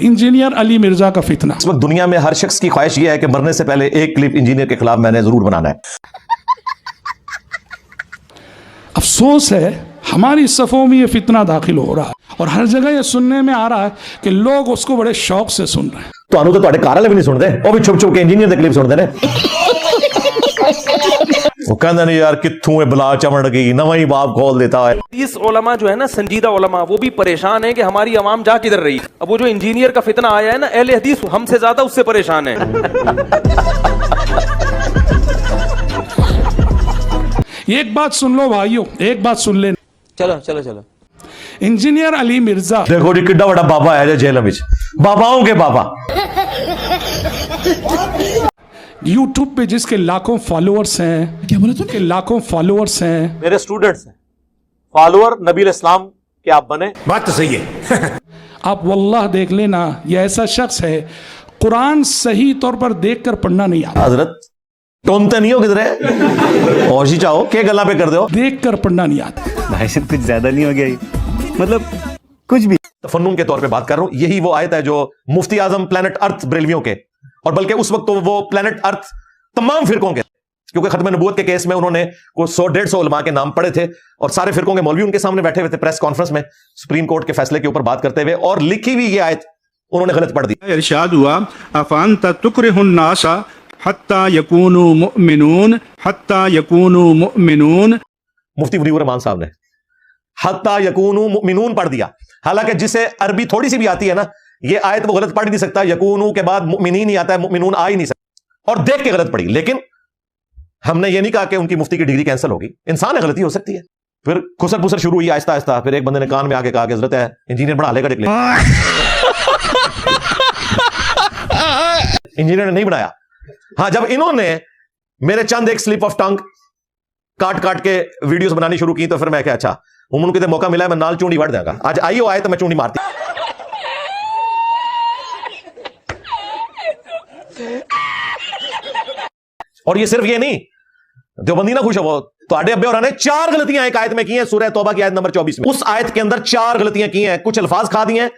Engineer Ali Mirza का फितना। इस वक्त दुनिया में हर शख्स की ख्वाहिश यह है कि मरने से पहले एक क्लिप इंजीनियर के खिलाफ मैंने जरूर बनाना है। अफसोस है हमारी सफ़ों में ये फितना दाखिल हो रहा है और हर जगह ये सुनने में आ रहा है कि लोग उसको बड़े शौक से सुन रहे हैं। ਤੁਹਾਨੂੰ तो ਤੁਹਾਡੇ ਘਰ ਵਾਲੇ भी नहीं सुनते, वो भी छुप छुप के इंजीनियर की क्लिप सुनते ने। वो कहते नहीं यार कित्थों है बला चमड़ गई, नवा ही बाप खोल देता है। इस उलमा जो है ना, संजीदा उलमा, वो भी परेशान है कि हमारी आवाम जा किधर रही। अब वो जो इंजीनियर का फितना आया है ना, अहले हदीस हमसे ज्यादा उससे परेशान है। एक बात सुन लो भाइयों, एक बात सुन ले। चलो चलो चलो। इंजीनियर अली मिर्जा देखो जी किड्डा बड़ा बाबा है जेल में, बाबाओं के बाबा। यूट्यूब पे जिसके लाखों फॉलोअर्स हैं, क्या बोला तुम? लाखों फॉलोअर्स हैं। मेरे स्टूडेंट्स हैं फॉलोअर नबी इस्लाम के, आप बने। बात तो सही है। आप वल्लाह देख लेना, यह ऐसा शख्स है कुरान सही तौर पर देखकर पढ़ना नहीं आता। हजरत टोनते नहीं हो किधर और ही चाहो क्या गला पे कर दो, देखकर पढ़ना नहीं आता। भाई साहब कुछ ज्यादा नहीं हो गया ये? मतलब कुछ भी तफन्नुन के तौर पे बात कर रहा हूं। यही वो आयत है जो मुफ्ती आजम प्लेनेट अर्थ बरेलवियों के, और बल्कि उस वक्त तो वो प्लेनेट अर्थ तमाम फिरकों के, क्योंकि खत्म नबूवत के केस में उन्होंने को 100-150 उलमा के नाम पढ़े थे और सारे फिरकों के मौलवी उनके सामने बैठे हुए थे प्रेस कॉन्फ्रेंस में सुप्रीम कोर्ट के फैसले के ऊपर बात करते हुए, और लिखी हुई ये आयत उन्होंने गलत पढ़ दी। इरशाद हुआ अफांता तुकरिहुन नासा हत्ता यकूनु मुमिनून, हत्ता यकूनु मुमिनून। मुफ्ती मुनीवर रहमान साहब ने हत्ता यकूनु मुमिनून पढ़ दिया, हालांकि जिसे अरबी थोड़ी सी भी आती है ना, ये आयत वो गलत पढ़ ही नहीं सकता। यकूनु के बाद मुमिनीन ही आता है, मुमिनून आ ही नहीं सकता, और देख के गलत पढ़ी। लेकिन हमने ये नहीं कहा कि उनकी मुफ्ती की डिग्री कैंसिल होगी, इंसान है, गलती हो सकती है। फिर खुसर पुसर शुरू हुई आहिस्ता आहिस्ता। फिर एक बंदे ने कान में आके कहा कि हजरत है इंजीनियर बना लेगा डिग्री। इंजीनियर ने नहीं बनाया। हाँ, जब इन्होंने मेरे चंद एक स्लिप ऑफ टंग काट काट के वीडियोस बनानी शुरू की, तो फिर मैं क्या, अच्छा उनको मौका मिला है, मैं नाल चूंडी बढ़ जाएगा। आज आई हो आए तो मैं चूंडी मारती। और ये सिर्फ ये नहीं, देवबंदी ना खुश हो, तो आडे अब्बे और ने 4 गलतियां एक आयत में की हैं, सूरह तौबा की आयत नंबर 24 में। उस आयत के अंदर 4 गलतियां की हैं, कुछ अल्फाज खा दिए हैं,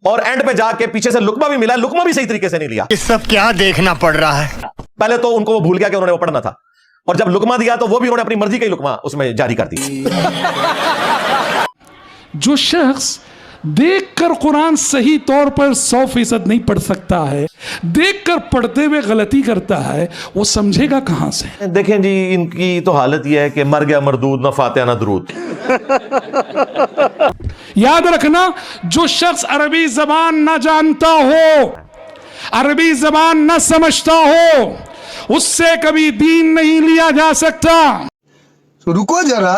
और एंड पे जाके पीछे से लुकमा भी मिला, लुकमा भी सही तरीके से नहीं लिया। ये सब क्या देखना पड़ रहा है? पहले तो उनको वो भूल गया कि उन्होंने वो पढ़ना था, और जब लुकमा दिया तो वो भी उन्होंने अपनी मर्जी का ही लुकमा उसमें जारी कर दी। जो शख्स देखकर कुरान सही तौर पर 100% नहीं पढ़ सकता है, देखकर पढ़ते हुए गलती करता है, वो समझेगा कहां से? देखें जी, इनकी तो हालत यह है कि मर गया मरदूद, न फातिहा न दरूद। याद रखना, जो शख्स अरबी जबान न जानता हो, अरबी जबान न समझता हो, उससे कभी दीन नहीं लिया जा सकता। तो रुको जरा,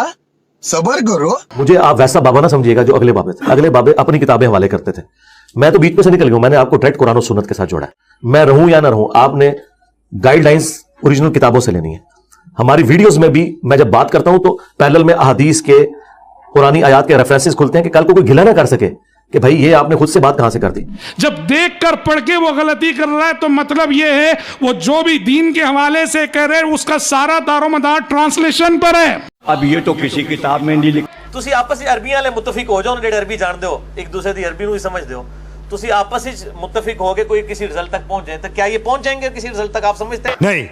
सबर करो। मुझे आप वैसा बाबा ना समझिएगा जो अगले बाबे थे। अगले बाबे अपनी किताबें हवाले करते थे, मैं तो बीच में से निकल गया। मैंने आपको डायरेक्ट कुरान और सुन्नत के साथ जोड़ा है। मैं रहूं या ना रहूं, आपने गाइडलाइंस ओरिजिनल किताबों से लेनी है। हमारी वीडियोस में भी मैं जब बात करता हूं तो पैरेलल में अहादीस के, कुरानी आयात के रेफरेंसेस खुलते हैं कि कल को कोई गिला ना कर सके कि भाई ये आपने खुद से बात कहां से कर दी। जब देख कर पढ़ के वो गलती कर रहा है तो मतलब ये है वो जो भी दीन के हवाले से कह रहे हैं उसका सारा दारोमदार ट्रांसलेशन पर है। अब ये तो किसी किताब में नहीं लिखा। ਤੁਸੀਂ ਆਪਸ ਵਿੱਚ ਅਰਬੀਆਂ ਵਾਲੇ ਮੁਤਫਿਕ ਹੋ ਜਾਓ, ਜਿਹੜੇ ਅਰਬੀ ਜਾਣਦੇ ਹੋ, ਇੱਕ ਦੂਸਰੇ ਦੀ ਅਰਬੀ ਨੂੰ ਹੀ ਸਮਝਦੇ ਹੋ, ਤੁਸੀਂ आपस ਵਿੱਚ मुत्तफिक हो गए कोई किसी रिजल्ट तक पहुंच जाए, तो क्या ये पहुंच जाएंगे किसी रिजल्ट तक? आप समझते हैं? नहीं।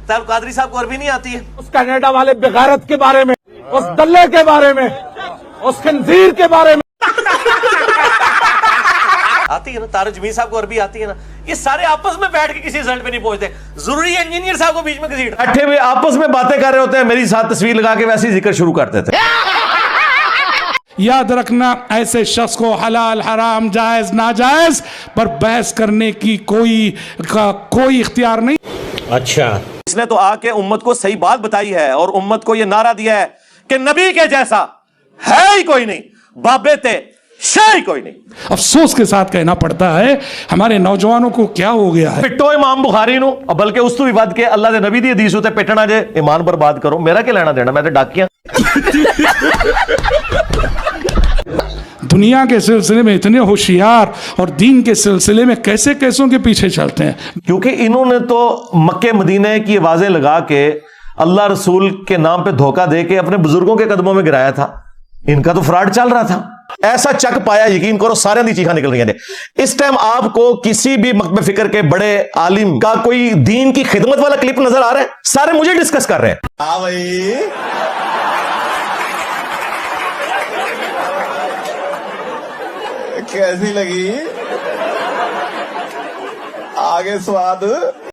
साहब कादरी साहब को अरबी नहीं आती है। उस कनाडा वाले बेगारत के बारे में, उस दल्ले के बारे में, उस खंजीर के बारे में आती है ना। तारिक जमीर साहब को अरबी आती है ना। ये सारे आपस में बैठ के किसी रिजल्ट पे नहीं पहुंचते। जरूरी है इंजीनियर साहब को बीच में घसीट बैठे हुए आपस में बातें कर रहे होते हैं, मेरी साथ तस्वीर लगा के वैसे ही जिक्र शुरू करते थे। याद रखना, ऐसे शख्स को हलाल हराम जायज नाजायज पर बहस करने की कोई इख्तियार नहीं। अच्छा, इसने तो आके उम्मत को सही बात बताई है और उम्मत को यह नारा दिया है कि नबी के जैसा है ही कोई नहीं, बाबे थे शाही कोई नहीं। अफसोस के साथ कहना पड़ता है हमारे नौजवानों को क्या हो गया है। पिटो इमाम बुखारी नु, बल्कि उस तो भी बद के अल्लाह दे नबी दी हदीस उते पिटना जे ईमान बर्बाद करो, मेरा क्या लेना देना, मैं तो डाकिया। दुनिया के सिलसिले में इतने होशियार और दीन के सिलसिले में कैसे कैसों के पीछे चलते हैं, क्योंकि इन्होंने तो मक्के मदीने की आवाजें लगा के अल्लाह रसूल के नाम पे धोखा दे के अपने बुजुर्गों के कदमों में गिराया था। इनका तो फ्रॉड चल रहा था। ऐसा चक पाया, यकीन करो सारे दी चीखा निकल रही हैं। इस टाइम आपको किसी भी मकतब फिक्र के बड़े आलिम का कोई दीन की खिदमत वाला क्लिप नजर आ रहा है? सारे मुझे डिस्कस कर रहे हैं। हाँ भाई, कैसी लगी? आगे स्वाद